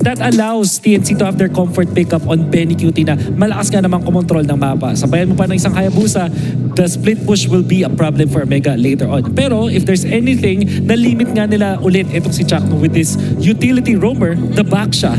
That allows TNC to have their comfort pickup on Benny QT na malakas nga naman kumontrol ng mapa. Sabayan mo pa ng isang Hayabusa, the split push will be a problem for Omega later on. Pero if there's anything, na-limit nga nila ulit itong si Chakno with this utility roamer, the back siya.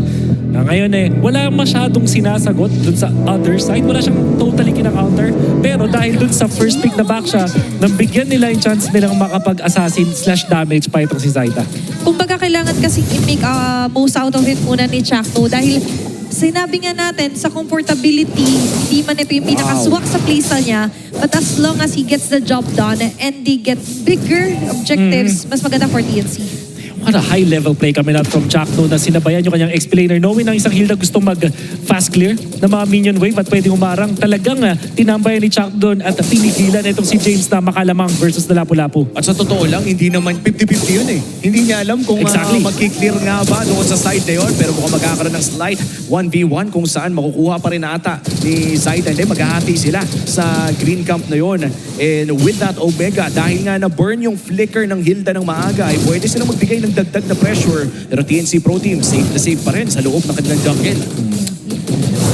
Na ngayon wala masyadong sinasagot dun sa other side. Wala siyang totally kina-counter. Pero dahil dun sa first pick na back siya, nabigyan nila yung chance nilang makapag-assassin / damage pa itong si Zaida. Kumbaga kailangan kasi i-make most out of it muna ni Chakno dahil sinabi nga natin sa comfortability, hindi man ito yung pinakaswak sa playstyle niya, but as long as he gets the job done and they get bigger objectives, mas maganda for TNC. What a high-level play kami na from Chakno na sinabayan yung kanyang explainer. Knowing ng isang Hilda gustong mag-fast clear ng mga minion wave at pwedeng umarang. Talagang tinambayan ni Chakno doon at pinigilan itong si James na makalamang versus na Lapu-Lapu. At sa totoo lang, hindi naman 50-50 yun eh. Hindi niya alam kung magkiklear nga ba doon sa side na yun. Pero mukhang magkakaroon ng slight 1v1 kung saan makukuha pa rin ata ni Zaida. Hindi, maghahati sila sa green camp na yun. And with that Omega, dahil nga na-burn yung flicker ng Hilda ng maaga, ay pwede silang magbigay ng dagdag na pressure. Pero TNC Pro Team, safe na safe pa rin sa loob ng kanilang jungle.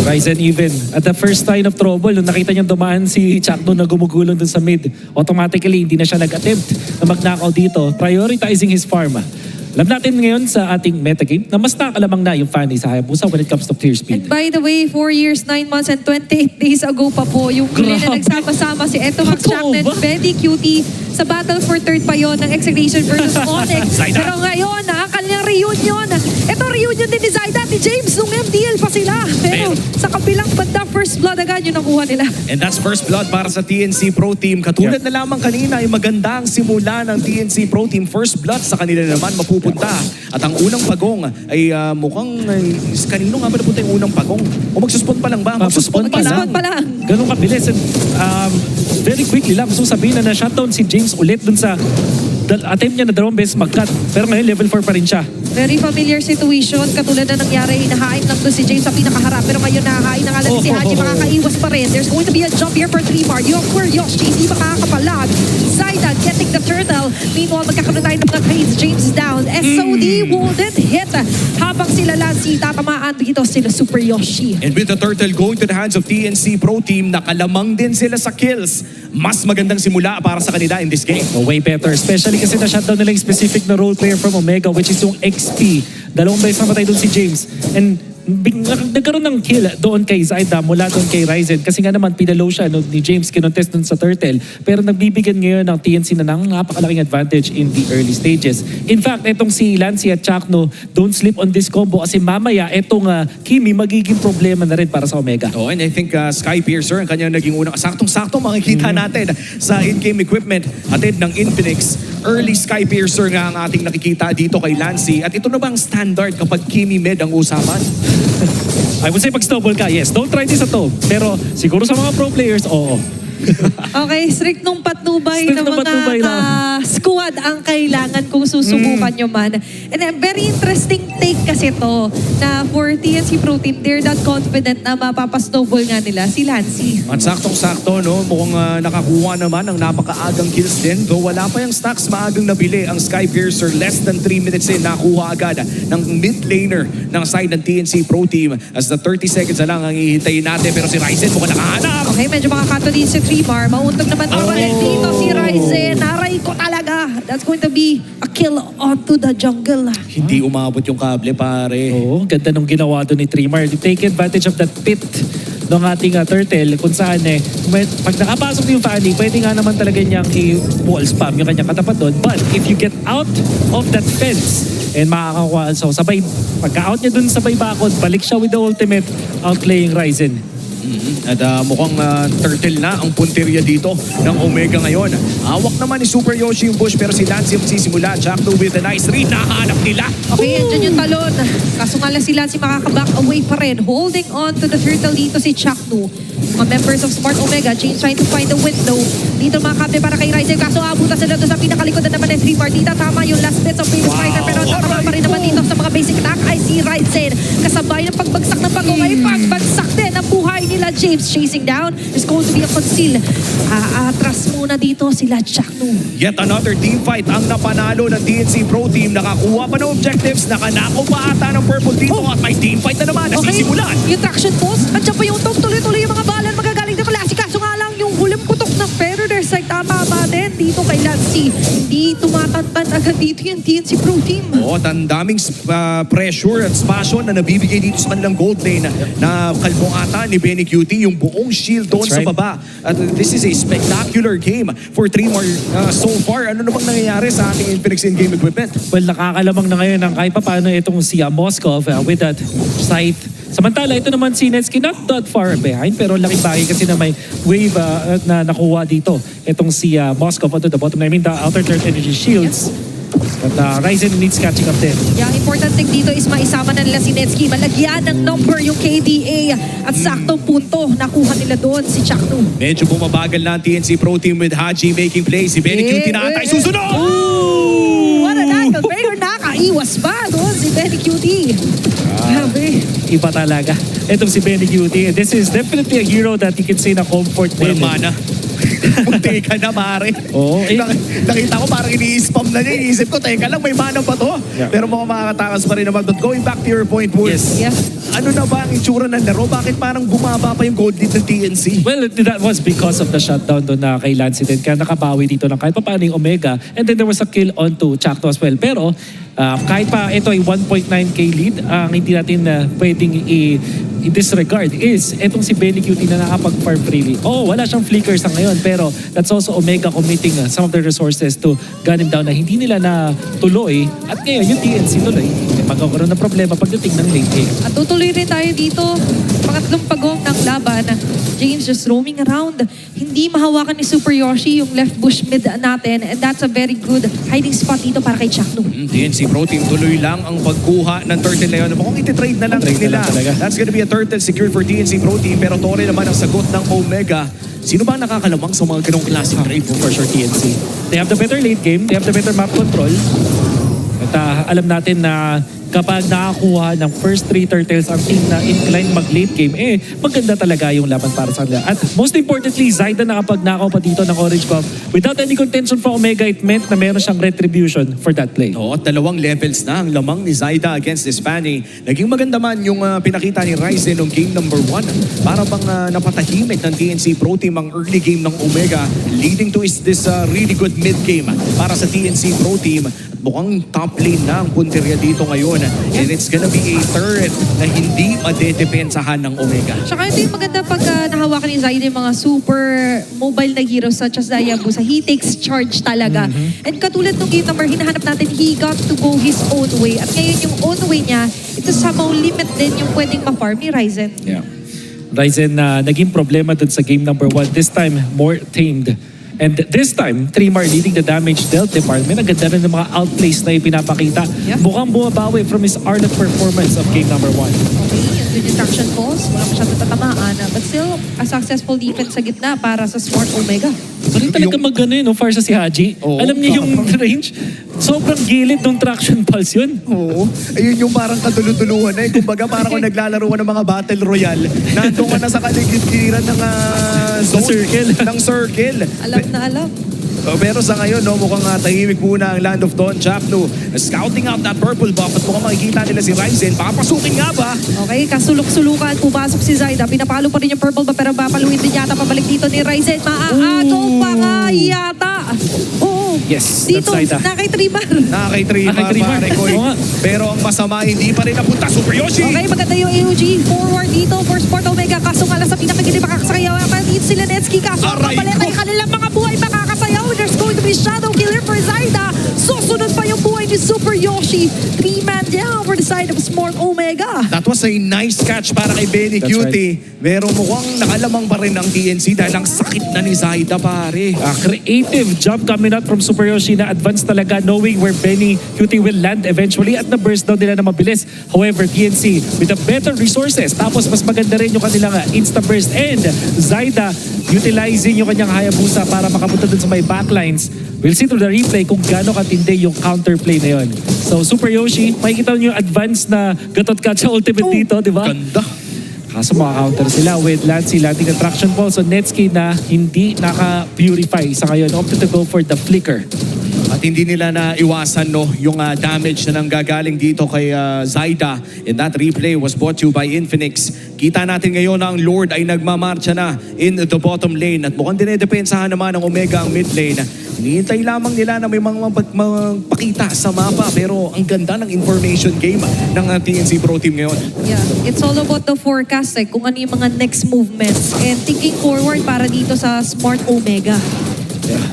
Ryzen even. At the first sign of trouble, nung nakita niyang dumaan si Chakno na gumugulong dun sa mid, automatically hindi na siya nag-attempt na mag-knockout dito, prioritizing his farm. Alam natin ngayon sa ating metagame na mas nakalamang na yung Fanny sa Hayabusa when it comes to clear speed. And by the way, 4 years, 9 months, and 28 days ago pa po, yung huli na nagsama-sama si Eto Max Chakno and Betty Cutie sa battle for third pa yon ng Execution versus Onyx. Pero ngayon, ang kanyang reunion. Ito reunion din ni Zaida at ni James nung MPL pa sila. Pero sa kabilang banda, first blood agad yung nakuha nila. And that's first blood para sa TNC Pro Team. Katulad na lamang kanina ay magandang simula ng TNC Pro Team. First blood sa kanila naman mapupunta. At ang unang pagong ay mukhang kanino nga ba napunta yung unang pagong? O magsuspond pa lang ba? Magsuspond pa lang. Ganun kabilis. And, very quickly lang. So sabihin na na-shutdown si James ulit dun sa attempt niya na dalawang beses mag-cut. Pero ngayon level 4 pa rin siya. Very familiar situation. Katulad na nangyari, nahain lang doon si James sa pinakaharap. Pero ngayon nahain na nga lang si Haji. Makakaiwas pa rin. There's going to be a jump here for 3-Mar. Yoshi, hindi makakapalag. Zaida getting the turtle. Meanwhile, magkakaroon tayo ng mga trades. James down. SOD wouldn't hit. Habang sila Lancy, tatamaan dito sila Super Yoshi. And with the turtle going to the hands of TNC Pro Team, nakalamang din sila sa kills. Mas magandang simula para sa kanila in this game. Way better. Especially kasi na-shutdown nila yung specific na role player from Omega, which is yung XP. Dalawang beses namatay doon si James. And nagkaroon ng kill doon kay Zaida mula doon kay Ryzen. Kasi nga naman pinalow siya ni James kinontest doon sa Turtle. Pero nagbibigyan ngayon ng TNC na ng napakalaking advantage in the early stages. In fact, itong si Lancy at Chakno, don't sleep on this combo kasi mamaya itong Kimi magiging problema na rin para sa Omega. Oh, and I think Sky Piercer ang kanyang naging unang saktong-sakto makikita natin sa in-game equipment atid ng Infinix. Early Sky Piercer nga ang ating nakikita dito kay Lancy. At ito na bang standard kapag Kimi mid ang usapan? I would say pag snowball ka, yes. Don't try this at home. Pero siguro sa mga pro players, oo. Okay, strict nung patnubay ng mga squad ang kailangan kung susubukan nyo man. And then, very interesting take kasi to na for TNC Pro Team, they're not confident na mapapasnowball nga nila si Lancy. At saktong-sakto, no? Mukhang nakakuha naman ng napakaagang kills din. Though wala pa yung stacks, maagang nabili ang Sky Piercer. Less than 3 minutes in, nakuha agad ng mid laner ng side ng TNC Pro Team. As the 30 seconds na lang ang ihintayin natin. Pero si Ryzen mukhang nakahanap. Okay, medyo makakato din si 3-Bar. Mauntog naman pabalik dito si Ryzen. Aray ko talaga. That's going to be a kill onto the jungle. Hindi umabot yung kable, pare. Oo, ganda nung ginawa doon ni Trimar. Take advantage of that pit ng ating turtle kung saan pag nakapasok yung Fanny, pwede nga naman talaga niyang i-wall spam yung kanyang katapat doon. But if you get out of that fence and makakakuha, so sabay, pagka-out niya doon sabay bakod, balik siya with the ultimate outplaying Ryzen. At mukhang turtle na ang punteriya dito ng Omega ngayon. Hawak naman ni Super Yoshi yung bush pero si Lancy magsisimula. Chakno with a nice read. Nahanap nila. Okay, andyan yung talon. Kaso nga lang si Lancy makaka-back away pa rin. Holding on to the turtle dito si Chakno. Mga members of Smart Omega, James trying to find a window. Dito mga kape para kay Ryzen. Kaso abutan sila doon sa pinakalikod na naman ng 3-Bar. Dito tama yung last bits of Famous Fighter. Pero tama pa rin naman dito sa mga basic attack ay si Ryzen. Kasabay ng pagbagsak ng pagong ay pagbagsak din ang buhay nila sila. James chasing down. There's going to be a conceal. Atras muna dito sila Chaknu. Yet another team fight ang napanalo ng TNC Pro Team. Nakakuha pa ng objectives, nakanako pa ata ng purple dito at may team fight na naman nasisimulan. Yung traction post, andyan pa yung top. Tuloy-tuloy yung mga balan magagaling na klase. Kaso nga lang yung huling putok ng Predators ay tama ba din dito kay Lancy. Hindi tumatantan agad dito yung TNC Pro Team. Oo, ang daming pressure at passion na nabibigay dito sa kanilang gold lane na kalbong ata ni Benny Cutie yung buong shield doon That's sa baba. At this is a spectacular game for 3 more so far. Ano namang nangyayari sa ating Infinix in-game equipment? Well, nakakalamang na ngayon ng kahit pa paano itong si Moskov with that sight. Samantala, ito naman si Netsky not that far behind pero laking bagay kasi na may wave na nakuha dito. Itong si Moskov onto the bottom. I mean, the outer third energy shields. But Ryzen needs catching up din. Yung important thing dito is maisama na nila si Netsky. Malagyan ng number yung KDA at saktong punto nakuha nila doon si Chaknu. Medyo bumabagal na ang TNC Pro Team with Haji making plays. Si Benny Cutie na ata susunod! What an angle breaker. Nakaiwas ba doon si Benny Cutie? Grabe. Iba talaga. Itong si Benny Cutie. This is definitely a hero that you can say na comfort din. Walang mana. Punti ka na, pare. Oo. Nakita ko parang ini-spam na niya. Iisip ko, teka lang, may mana pa to. Yeah. Pero mukhang makakatakas pa rin naman. But going back to your point, Woods. Yes. Yeah. Ano na ba ang itsura ng laro? Bakit parang bumaba pa yung gold lead ng TNC? Well, that was because of the shutdown doon na kay Lancy din. Kaya nakabawi dito ng kahit pa paano yung Omega. And then there was a kill onto Chakto as well. Pero kahit pa ito ay 1.9k lead, ang hindi natin pwedeng i-disregard is itong si Benny Cutie na nakapag-farm freely. Wala siyang flickers sa ngayon pero that's also Omega committing some of their resources to gun him down na hindi nila na tuloy. At ngayon yung TNC tuloy, magkakaroon ng problema pagdating ng late game. At tutuloy rin tayo dito. Pangatlong pagong ng laban. James just roaming around. Hindi mahawakan ni Super Yoshi yung left bush mid natin. And that's a very good hiding spot dito para kay Chaknu. TNC Pro Team tuloy lang ang pagkuha ng turtle na yun. Mukhang iti-trade na lang nila. That's gonna be a turtle secured for TNC Pro Team. Pero Torre naman ang sagot ng Omega. Sino ba nakakalamang sa mga ganong klaseng trade? For sure TNC. They have the better late game. They have the better map control. At alam natin na kapag nakakuha ng first 3 turtles ang team na inclined mag-late game, maganda talaga yung laban para sa kanila. At most importantly, Zyda nakapag-nakaw pa dito ng Orange Buff. Without any contention from Omega, it meant na meron siyang retribution for that play. Oo, at 2 levels na ang lamang ni Zyda against this Fanny. Naging maganda man yung pinakita ni Ryzen ng game number 1. Para bang napatahimik ng TNC Pro Team ang early game ng Omega, leading to is this really good mid game para sa TNC Pro Team. At mukhang top lane na ang punteriya dito ngayon. And it's gonna be a turret na hindi madedepensahan ng Omega. Tsaka ito yung maganda pag nahawakan ni Zyda yung mga super mobile na heroes such as Dayabusa. He takes charge talaga. And katulad ng game number, hinahanap natin, he got to go his own way. At ngayon yung own way niya, ito somehow limit din yung pwedeng ma-farm ni Ryzen. Yeah. Ryzen naging problema dun sa game number 1. This time, more tamed. And this time, Trimar leading the damage dealt department. Ang ganda rin ng mga outplays na ipinapakita. Yep. Mukhang bumabawi from his Arnold performance of game number 1. Okay, yung distraction calls, wala masyadong tatamaan. But still, a successful defense sa gitna para sa Smart Omega. Parang talaga magano yun, far sa si Haji. Oo, Alam niyo yung range? Sobrang gilid ng traction pulse yun. Oo. Ayun yung parang kaduluduluhan na. Kumbaga parang kung naglalaro ka ng mga battle royale, nandun ka na sa kaligid-giliran ng zone. Circle. Ng circle. Alam na alam. Pero sa ngayon, mukhang tahimik muna ang Land of Dawn. Chaknu, scouting out that purple buff at mukhang makikita nila si Ryzen. Papasukin nga ba? Okay, kasulok-sulukan, pumasok si Zyda. Pinapalo pa rin yung purple ba pero papaluin din yata pabalik dito ni Ryzen. Maaagaw pa nga yata. Oo. Yes, Dito, that's Zyda. na kay Trimar. Nakakay Trimar, Nakakay Trimar. pare ko. Oo nga. Pero ang masama, hindi pa rin napunta. Super Yoshi! Okay, maganda yung AOG. Forward dito for Sport Omega. Kaso nga lang sa pinakagili makakasayaw. Dito sila Netsky. Kaso ang Aray kapalit ko. ay kanilang mga buhay makakasayaw. There's going to be shadow killer for Zyda. Susunod pa yung buhay ni Super Yoshi. 3-man down for the side of Smart Omega. That was a nice catch para kay Benny That's Cutie. Pero mukhang nakalamang pa rin ang TNC dahil ang sakit na ni Zyda, pare. Creative jump coming out from Super Yoshi na advance talaga knowing where Benny Cutie will land eventually at na-burst down nila na mabilis. However, TNC with the better resources tapos mas maganda rin yung kanilang insta-burst and Zyda utilizing yung kanyang Hayabusa para makapunta dun sa may backlines. We'll see through the replay kung gaano katindi yung counterplay na yun. So Super Yoshi, makikita nyo yung advance na gatot ka sa ultimate dito, di ba? Ganda. Kaso maka-counter sila with Lancy landing attraction ball. So Netsky na hindi naka-purify sa ngayon. Opted to go for the flicker. At hindi nila na iwasan yung damage na nanggagaling dito kay Zyda. And that replay was brought to you by Infinix. Kita natin ngayon na ang Lord ay nagmamarcha na in the bottom lane. At mukhang dinedepensahan naman ng Omega ang mid lane. Hinihintay lamang nila na may mga magpakita sa mapa. Pero ang ganda ng information game ng TNC Pro Team ngayon. Yeah, it's all about the forecast kung ano yung mga next movements and thinking forward para dito sa Smart Omega. Yeah.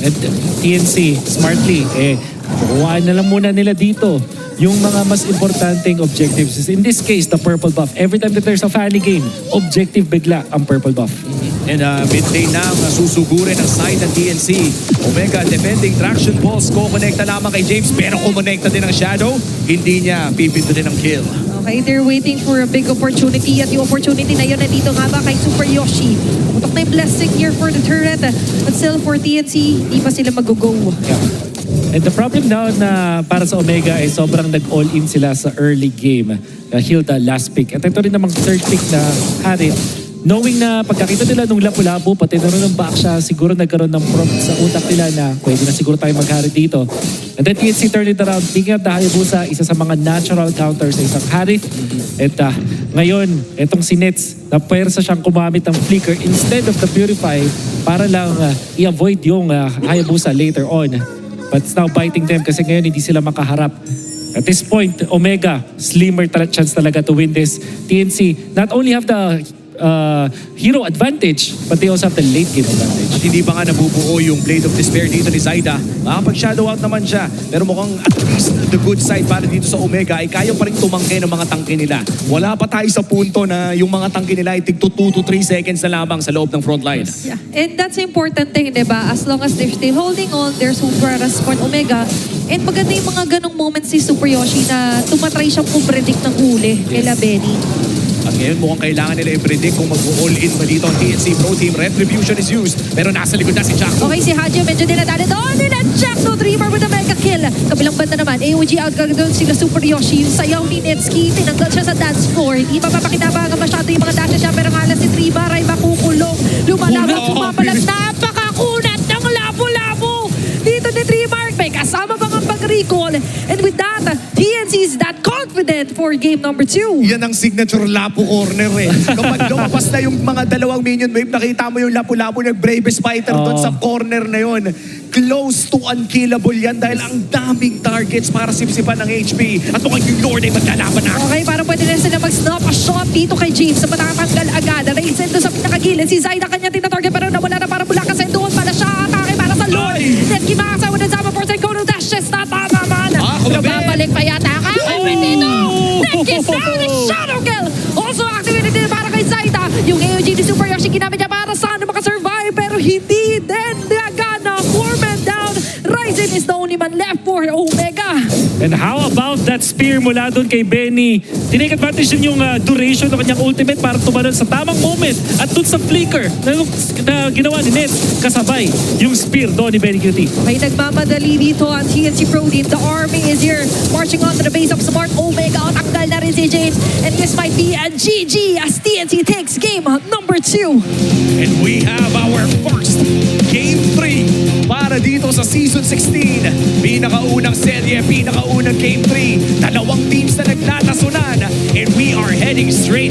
At TNC, smartly, kukuhaan na lang muna nila dito yung mga mas importanteng objectives. In this case, the purple buff. Every time that there's a funny game, objective bigla ang purple buff. And mid lane na susugurin ang side ng TNC. Omega defending traction balls. Ko-connecta lamang kay James pero kumonekta din ang Shadow. Hindi niya pipindutin ang kill. Okay, they're waiting for a big opportunity at yung opportunity na yun nandito nga ba kay Super Yoshi. Putok na yung blessing here for the turret. But still for TNC, hindi pa sila mag-go. Yeah. And the problem now na para sa Omega ay sobrang nag-all-in sila sa early game. Heal the last pick. At ito rin namang third pick na Harit. Knowing na pagkakita nila nung lapu-lapu, pati na rin ng back siya, siguro nagkaroon ng prompt sa utak nila na pwede na siguro tayo mag-Harit dito. And then TNC turned it around. Picking up the Hayabusa, isa sa mga natural counters sa isang Harit. At ngayon, etong si Nets, napuwersa siyang kumamit ng flicker instead of the Purify para lang i-avoid yung Hayabusa later on. But it's now biting them kasi ngayon hindi sila makaharap. At this point, Omega, slimmer chance talaga to win this. TNC not only have the hero advantage, but they also have the late game advantage. At hindi pa nga nabubuo yung Blade of Despair dito ni Zyda. Makapag-shadow out naman siya. Pero mukhang at least the good side para dito sa Omega ay kaya pa rin tumangke ng mga tangke nila. Wala pa tayo sa punto na yung mga tangke nila ay tig 2 to 3 seconds na lamang sa loob ng front line. Yeah, and that's the important thing, diba? As long as they're still holding on, they're super Smart Omega. And maganda yung mga ganong moments si Super Yoshi na tumatry siyang kumpredict ng huli kila Benny. At ngayon mukhang kailangan nila i-predict kung mag-all-in ba dito ang TNC Pro Team. Retribution is used. Pero nasa likod na si Jackson. Okay, si Haji medyo dinadali doon. Nina-Jack no dreamer with a mega kill. Kabilang banda naman, AOG out doon sila Super Yoshi. Yung sayaw ni Netsky, tinanggal siya sa dance floor. Hindi pa mapakinabangan masyado yung mga dashes siya. Pero ngala si Triba, ay makukulong. Lumalaban, pumapalag. Napakakunat ng labo-labo. Dito ni Trimark, may kasama bang ang pag-recall. And with that, TNC is that confident for game number 2. Yan ang signature Lapu corner Kapag lumabas na yung mga dalawang minion wave, nakita mo yung Lapu-Lapu nag-bravest fighter doon sa corner na yun. Close to unkillable yan dahil ang daming targets para sipsipan ng HP. At mukhang yung Lord ay maglalaban na. Okay, parang pwede na sila mag-snap a shot dito kay James sa matatanggal agad. Raisendo sa pinakagilid. Si Zyda kanya tinatarget pero nawala na para mula kasi doon pala siya atake para sa Lord. Netki makasawa na sama for second of dashes. Tama naman. Pero babalik pa yata. Kakawin dito. Netki down the shadow kill. Also activated din para kay Zyda. Yung AOG ni Super Yoshi ginamit niya para sana makasurvive pero hindi din nagana. 4 men down. Ryzen is the only man left for Omega. And how about that spear mula doon kay Benny? Tinake advantage din yung duration ng kanyang ultimate para tumalon sa tamang moment. At doon sa flicker na ginawa ni Nets, kasabay yung spear doon ni Benny QT. May nagmamadali dito ang TNC Pro Team. The army is here marching on to the base of Smart Omega. O tanggal na rin si James. And this might be a GG as TNC takes game number 2. And we have our first Game 3 para dito sa Season 16. Pinakaunang serye, pinakaunang Game 3. Dalawang teams na naglatasunan. And we are heading straight